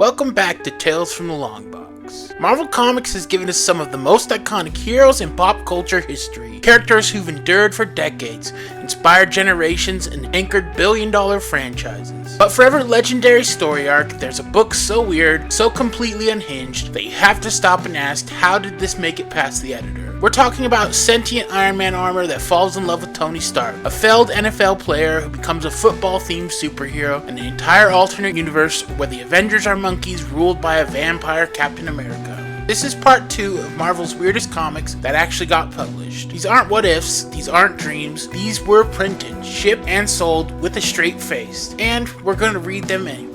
Welcome back to Tales from the Long Box. Marvel Comics has given us some of the most iconic heroes in pop culture history. Characters who've endured for decades, inspired generations, and anchored billion-dollar franchises. But for every legendary story arc, there's a book so weird, so completely unhinged, that you have to stop and ask, how did this make it past the editor? We're talking about sentient Iron Man armor that falls in love with Tony Stark, a failed NFL player who becomes a football-themed superhero, and an entire alternate universe where the Avengers are monkeys ruled by a vampire Captain America. This is part 2 of Marvel's weirdest comics that actually got published. These aren't what ifs, these aren't dreams, these were printed, shipped, and sold with a straight face, and we're gonna read them anyway.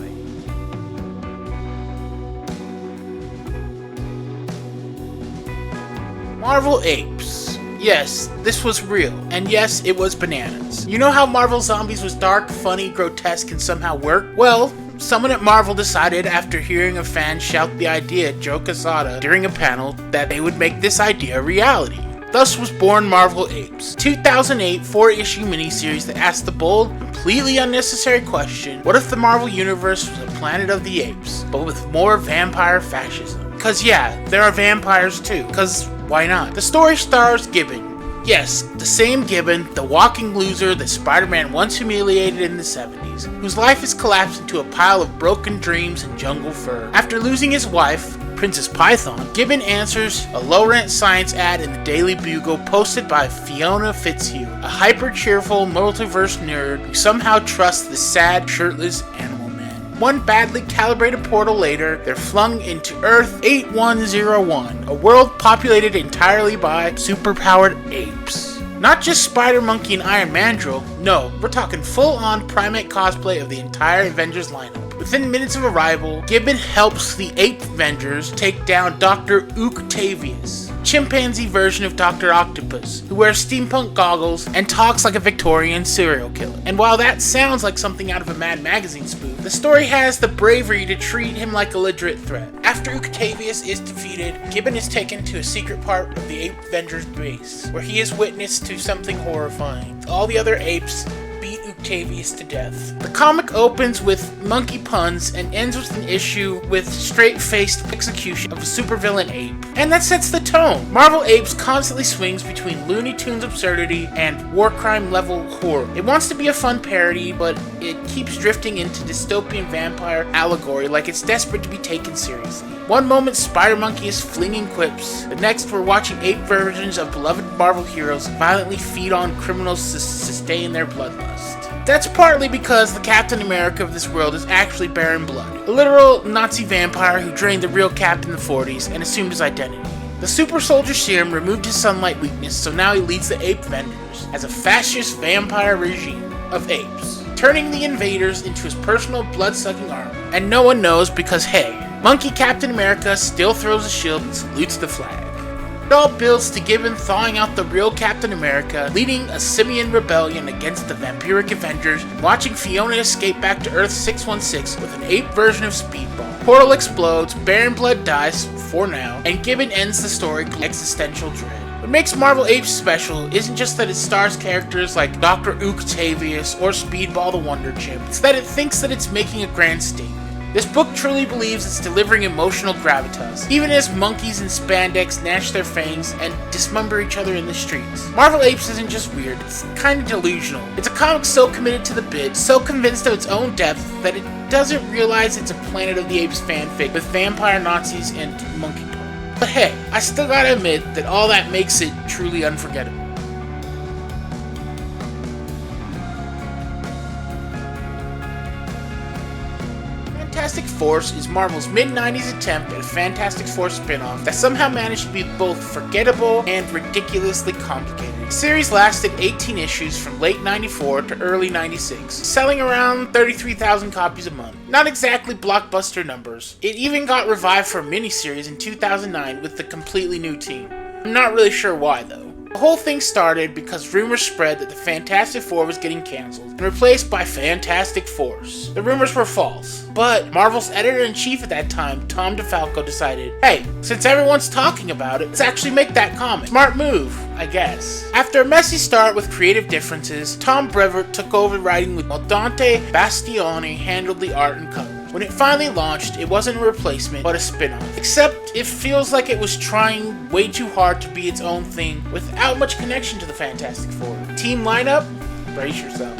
Marvel Apes. Yes, this was real, and yes, it was bananas. You know how Marvel Zombies was dark, funny, grotesque, and somehow worked? Well, someone at Marvel decided after hearing a fan shout the idea at Joe Quesada during a panel that they would make this idea a reality. Thus was born Marvel Apes, 2008 4-issue miniseries that asked the bold, completely unnecessary question, what if the Marvel Universe was a planet of the apes, but with more vampire fascism? Cause yeah, there are vampires too, cause why not? The story stars Gibbon. Yes, the same Gibbon, the walking loser that Spider-Man once humiliated in the 70s, whose life has collapsed into a pile of broken dreams and jungle fur. After losing his wife, Princess Python, Gibbon answers a low-rent science ad in the Daily Bugle posted by Fiona Fitzhugh, a hyper-cheerful multiverse nerd who somehow trusts the sad, shirtless animal. One badly calibrated portal later, they're flung into Earth 8101, a world populated entirely by superpowered apes. Not just Spider-Monkey and Iron Mandrill, no, we're talking full-on primate cosplay of the entire Avengers lineup. Within minutes of arrival, Gibbon helps the Ape Avengers take down Dr. Octavius, chimpanzee version of Dr. Octopus, who wears steampunk goggles and talks like a Victorian serial killer. And while that sounds like something out of a Mad Magazine spoof, the story has the bravery to treat him like a legit threat. After Octavius is defeated, Gibbon is taken to a secret part of the Ape Avengers base, where he is witness to something horrifying. All the other apes beat Octavius to death. The comic opens with monkey puns and ends with an issue with straight-faced execution of a supervillain ape. And that sets the tone. Marvel Apes constantly swings between Looney Tunes absurdity and war crime level horror. It wants to be a fun parody, but it keeps drifting into dystopian vampire allegory like it's desperate to be taken seriously. One moment Spider-Monkey is flinging quips, the next we're watching ape versions of beloved Marvel heroes violently feed on criminals to sustain their bloodlust. That's partly because the Captain America of this world is actually Baron Blood, a literal Nazi vampire who drained the real Cap in the 40s and assumed his identity. The super soldier serum removed his sunlight weakness, so now he leads the Ape Avengers as a fascist vampire regime of apes, turning the invaders into his personal blood-sucking army. And no one knows because, hey, Monkey Captain America still throws a shield and salutes the flag. It all builds to Gibbon thawing out the real Captain America, leading a simian rebellion against the vampiric Avengers, and watching Fiona escape back to Earth 616 with an ape version of Speedball. Portal explodes, Baron Blood dies, for now, and Gibbon ends the story with existential dread. What makes Marvel Apes special isn't just that it stars characters like Dr. Octavius or Speedball the Wonder Chimp, it's that it thinks that it's making a grand statement. This book truly believes it's delivering emotional gravitas, even as monkeys in spandex gnash their fangs and dismember each other in the streets. Marvel Apes isn't just weird, it's kind of delusional. It's a comic so committed to the bit, so convinced of its own depth, that it doesn't realize it's a Planet of the Apes fanfic with vampire Nazis and monkey porn. But hey, I still gotta admit that all that makes it truly unforgettable. Fantastic Force is Marvel's mid-90s attempt at a Fantastic Four spin-off that somehow managed to be both forgettable and ridiculously complicated. The series lasted 18 issues from late 94 to early 96, selling around 33,000 copies a month. Not exactly blockbuster numbers. It even got revived for a miniseries in 2009 with a completely new team. I'm not really sure why though. The whole thing started because rumors spread that the Fantastic Four was getting cancelled and replaced by Fantastic Force. The rumors were false, but Marvel's editor-in-chief at that time, Tom DeFalco, decided, hey, since everyone's talking about it, let's actually make that comic. Smart move, I guess. After a messy start with creative differences, Tom Brevoort took over writing while Dante Bastiani handled the art and cover. When it finally launched, it wasn't a replacement, but a spin-off. Except, it feels like it was trying way too hard to be its own thing without much connection to the Fantastic Four. Team lineup? Brace yourself.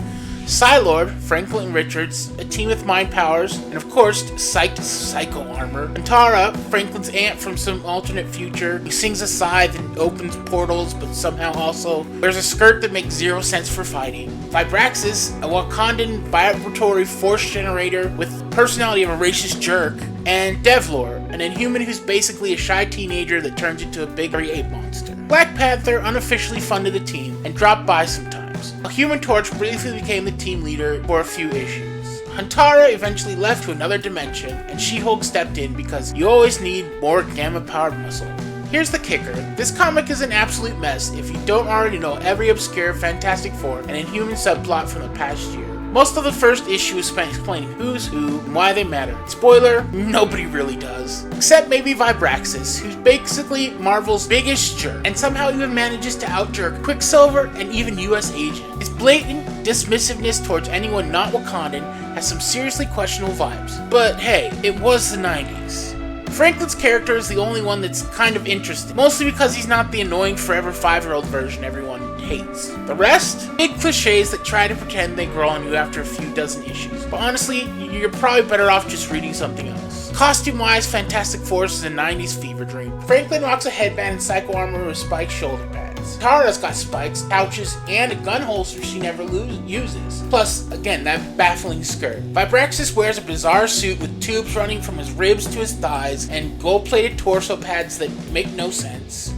Psylord, Franklin Richards, a team with mind powers, and of course, psyched psycho armor. Antara, Franklin's aunt from some alternate future, who sings a scythe and opens portals, but somehow also wears a skirt that makes zero sense for fighting. Vibraxis, a Wakandan vibratory force generator with the personality of a racist jerk. And Devlor, an Inhuman who's basically a shy teenager that turns into a big hairy ape monster. Black Panther unofficially funded the team and dropped by sometimes. A Human Torch briefly became the team leader for a few issues. Huntara eventually left to another dimension, and She-Hulk stepped in because you always need more gamma-powered muscle. Here's the kicker. This comic is an absolute mess if you don't already know every obscure Fantastic Four and Inhuman subplot from the past year. Most of the first issue is spent explaining who's who and why they matter. Spoiler, nobody really does. Except maybe Vibraxis, who's basically Marvel's biggest jerk, and somehow even manages to outjerk Quicksilver and even US Agent. His blatant dismissiveness towards anyone not Wakandan has some seriously questionable vibes. But hey, it was the 90s. Franklin's character is the only one that's kind of interesting, mostly because he's not the annoying forever 5-year-old version everyone hates. The rest? Big cliches that try to pretend they grow on you after a few dozen issues. But honestly, you're probably better off just reading something else. Costume-wise, Fantastic Four is a 90s fever dream. Franklin rocks a headband and psycho armor with spiked shoulder pads. Tara's got spikes, pouches, and a gun holster she never uses. Plus, again, that baffling skirt. Vibraxis wears a bizarre suit with tubes running from his ribs to his thighs and gold-plated torso pads that make no sense.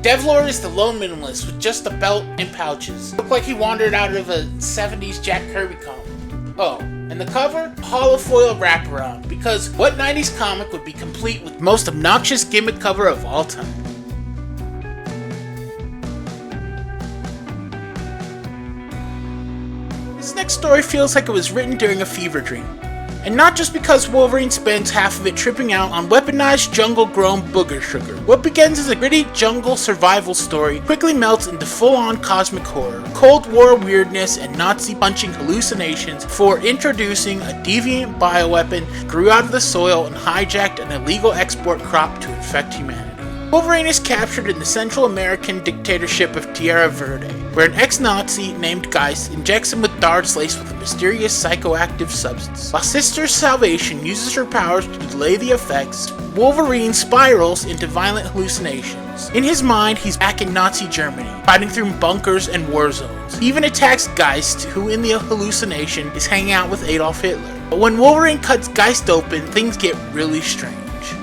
Devlor is the lone minimalist with just a belt and pouches. Looked like he wandered out of a 70s Jack Kirby comic. Oh, and the cover? Holofoil wraparound, because what 90s comic would be complete with the most obnoxious gimmick cover of all time? This next story feels like it was written during a fever dream. And not just because Wolverine spends half of it tripping out on weaponized jungle-grown booger sugar. What begins as a gritty jungle survival story quickly melts into full-on cosmic horror, Cold War weirdness, and Nazi-punching hallucinations before introducing a deviant bioweapon that grew out of the soil and hijacked an illegal export crop to infect humanity. Wolverine is captured in the Central American dictatorship of Tierra Verde, where an ex-Nazi named Geist injects him with darts laced with a mysterious psychoactive substance. While Sister Salvation uses her powers to delay the effects, Wolverine spirals into violent hallucinations. In his mind, he's back in Nazi Germany, fighting through bunkers and war zones. He even attacks Geist, who in the hallucination is hanging out with Adolf Hitler. But when Wolverine cuts Geist open, things get really strange.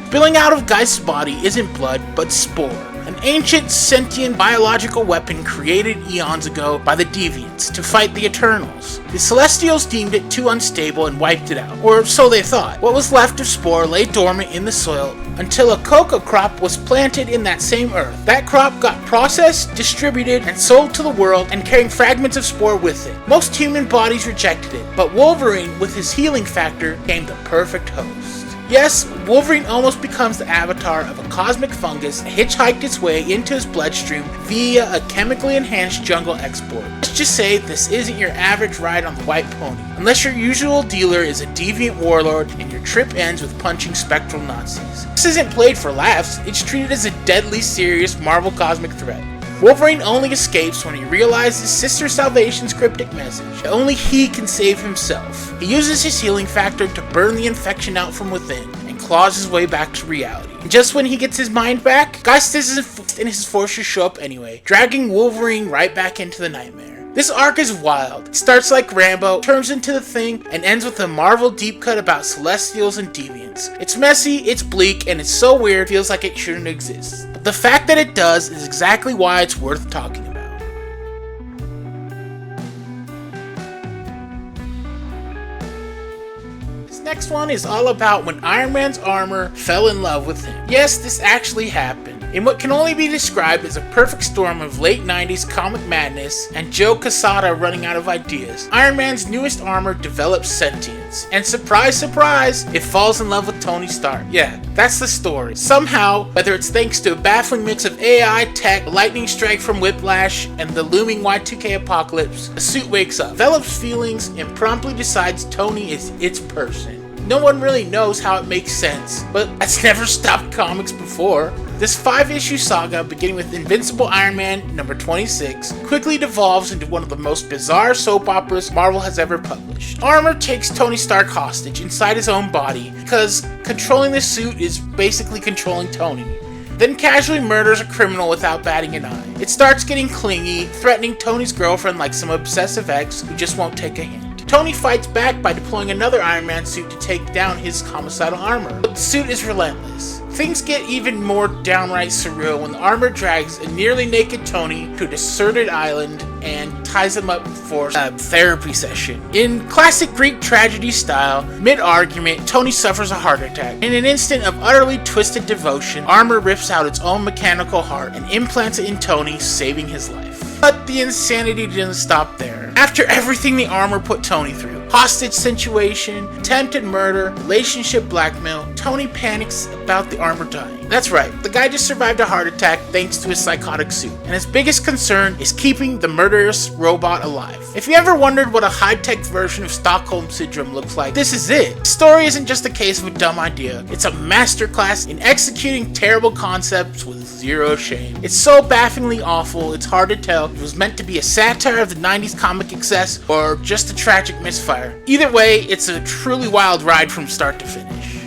Spilling out of Geist's body isn't blood, but spore, an ancient sentient biological weapon created eons ago by the Deviants to fight the Eternals. The Celestials deemed it too unstable and wiped it out, or so they thought. What was left of Spore lay dormant in the soil until a coca crop was planted in that same earth. That crop got processed, distributed, and sold to the world, and carrying fragments of Spore with it. Most human bodies rejected it, but Wolverine, with his healing factor, became the perfect host. Yes, Wolverine almost becomes the avatar of a cosmic fungus that hitchhiked its way into his bloodstream via a chemically enhanced jungle export. Let's just say this isn't your average ride on the white pony, unless your usual dealer is a deviant warlord and your trip ends with punching spectral Nazis. This isn't played for laughs, it's treated as a deadly serious Marvel cosmic threat. Wolverine only escapes when he realizes Sister Salvation's cryptic message, that only he can save himself. He uses his healing factor to burn the infection out from within, and claws his way back to reality. And just when he gets his mind back, Geist and his forces show up anyway, dragging Wolverine right back into the nightmare. This arc is wild. It starts like Rambo, turns into The Thing, and ends with a Marvel deep cut about Celestials and Deviants. It's messy, it's bleak, and it's so weird it feels like it shouldn't exist. But the fact that it does is exactly why it's worth talking about. This next one is all about when Iron Man's armor fell in love with him. Yes, this actually happened. In what can only be described as a perfect storm of late 90s comic madness and Joe Quesada running out of ideas, Iron Man's newest armor develops sentience. And surprise, surprise, it falls in love with Tony Stark. Yeah, that's the story. Somehow, whether it's thanks to a baffling mix of AI, tech, lightning strike from Whiplash, and the looming Y2K apocalypse, the suit wakes up, develops feelings, and promptly decides Tony is its person. no one really knows how it makes sense, but that's never stopped comics before. This 5-issue saga, beginning with Invincible Iron Man number 26, quickly devolves into one of the most bizarre soap operas Marvel has ever published. Armor takes Tony Stark hostage inside his own body because controlling the suit is basically controlling Tony. Then casually murders a criminal without batting an eye. It starts getting clingy, threatening Tony's girlfriend like some obsessive ex who just won't take a hint. Tony fights back by deploying another Iron Man suit to take down his homicidal armor, but the suit is relentless. Things get even more downright surreal when the armor drags a nearly naked Tony to a deserted island and ties him up for a therapy session. In classic Greek tragedy style, mid-argument, Tony suffers a heart attack. In an instant of utterly twisted devotion, armor rips out its own mechanical heart and implants it in Tony, saving his life. But the insanity didn't stop there. After everything the armor put Tony through, hostage situation, attempted murder, relationship blackmail, Tony panics about the armor dying. That's right, the guy just survived a heart attack thanks to his psychotic suit, and his biggest concern is keeping the murderous robot alive. If you ever wondered what a high-tech version of Stockholm Syndrome looks like, this is it. The story isn't just a case of a dumb idea, it's a masterclass in executing terrible concepts with zero shame. It's so bafflingly awful, it's hard to tell if it was meant to be a satire of the 90s comic excess or just a tragic misfire. Either way, it's a truly wild ride from start to finish.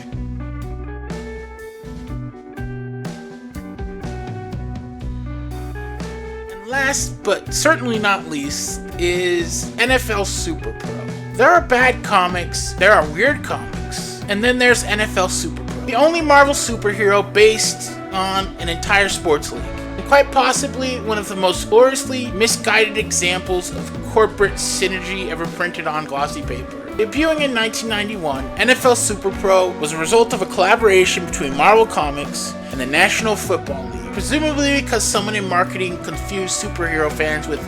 And last, but certainly not least, is NFL SuperPro. There are bad comics, there are weird comics, and then there's NFL SuperPro, the only Marvel superhero based on an entire sports league. Quite possibly one of the most gloriously misguided examples of corporate synergy ever printed on glossy paper. Debuting in 1991, NFL SuperPro was a result of a collaboration between Marvel Comics and the National Football League, presumably because someone in marketing confused superhero fans with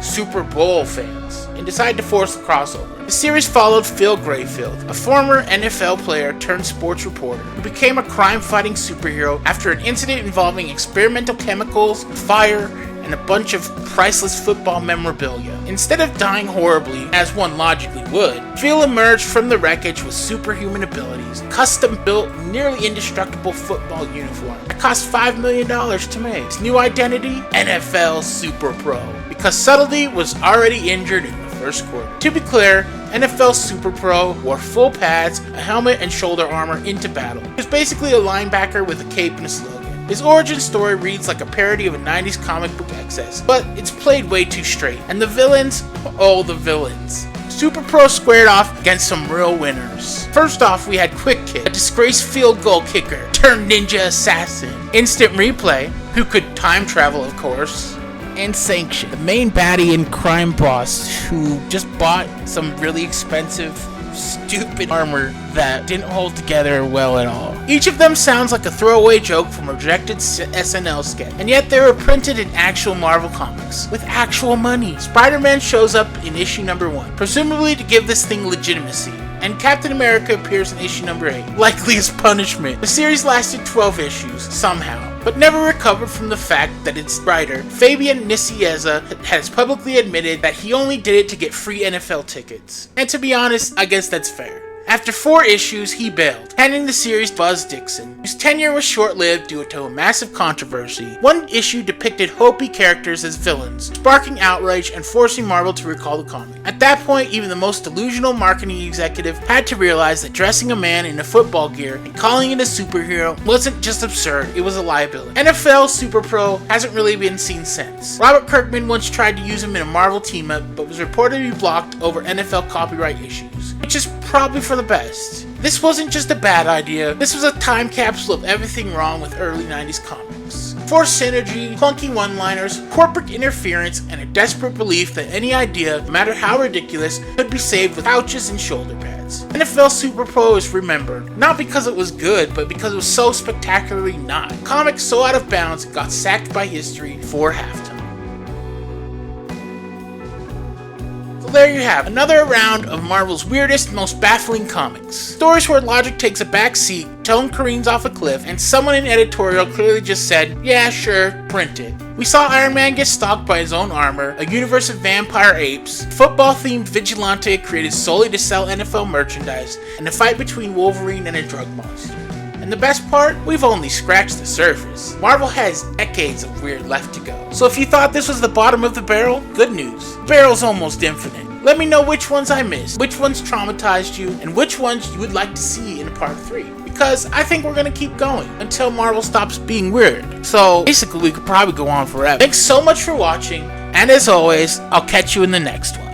Super Bowl fans and decided to force the crossover. The series followed Phil Grayfield, a former NFL player turned sports reporter, who became a crime-fighting superhero after an incident involving experimental chemicals, fire, and a bunch of priceless football memorabilia. Instead of dying horribly, as one logically would, Phil emerged from the wreckage with superhuman abilities, custom-built, nearly indestructible football uniform that cost $5 million to make. His new identity? NFL SuperPro, because subtlety was already injured in the first quarter. To be clear, NFL SuperPro wore full pads, a helmet, and shoulder armor into battle. He was basically a linebacker with a cape and a slogan. His origin story reads like a parody of a 90s comic book excess, but it's played way too straight. And the villains? Oh, the villains. SuperPro squared off against some real winners. First off, we had Quick Kid, a disgraced field goal kicker turned ninja assassin. Instant Replay, who could time travel, of course. And Sanction, the main baddie and crime boss who just bought some really expensive, stupid armor that didn't hold together well at all. Each of them sounds like a throwaway joke from a rejected SNL sketch, and yet they were printed in actual Marvel comics, with actual money. Spider-Man shows up in issue number 1, presumably to give this thing legitimacy, and Captain America appears in issue number 8, likely as punishment. The series lasted 12 issues, somehow, but never recovered from the fact that its writer, Fabian Nicieza, has publicly admitted that he only did it to get free NFL tickets. And to be honest, I guess that's fair. After 4 issues, he bailed, handing the series to Buzz Dixon, whose tenure was short-lived due to a massive controversy. One issue depicted Hopi characters as villains, sparking outrage and forcing Marvel to recall the comic. At that point, even the most delusional marketing executive had to realize that dressing a man in a football gear and calling it a superhero wasn't just absurd, it was a liability. NFL SuperPro hasn't really been seen since. Robert Kirkman once tried to use him in a Marvel team-up, but was reportedly blocked over NFL copyright issues, which is probably for the best. This wasn't just a bad idea, this was a time capsule of everything wrong with early 90s comics. Forced synergy, clunky one-liners, corporate interference, and a desperate belief that any idea, no matter how ridiculous, could be saved with pouches and shoulder pads. NFL SuperPro is remembered, not because it was good, but because it was so spectacularly not. Comics so out of bounds, it got sacked by history for halftime. So there you have another round of Marvel's weirdest, most baffling comics. Stories where logic takes a back seat, tone careens off a cliff, and someone in editorial clearly just said, yeah, sure, print it. We saw Iron Man get stalked by his own armor, a universe of vampire apes, football-themed vigilante created solely to sell NFL merchandise, and a fight between Wolverine and a drug monster. And the best part? We've only scratched the surface. Marvel has decades of weird left to go. So if you thought this was the bottom of the barrel, good news. The barrel's almost infinite. Let me know which ones I missed, which ones traumatized you, and which ones you would like to see in part 3. Because I think we're gonna keep going until Marvel stops being weird. So basically we could probably go on forever. Thanks so much for watching, and as always, I'll catch you in the next one.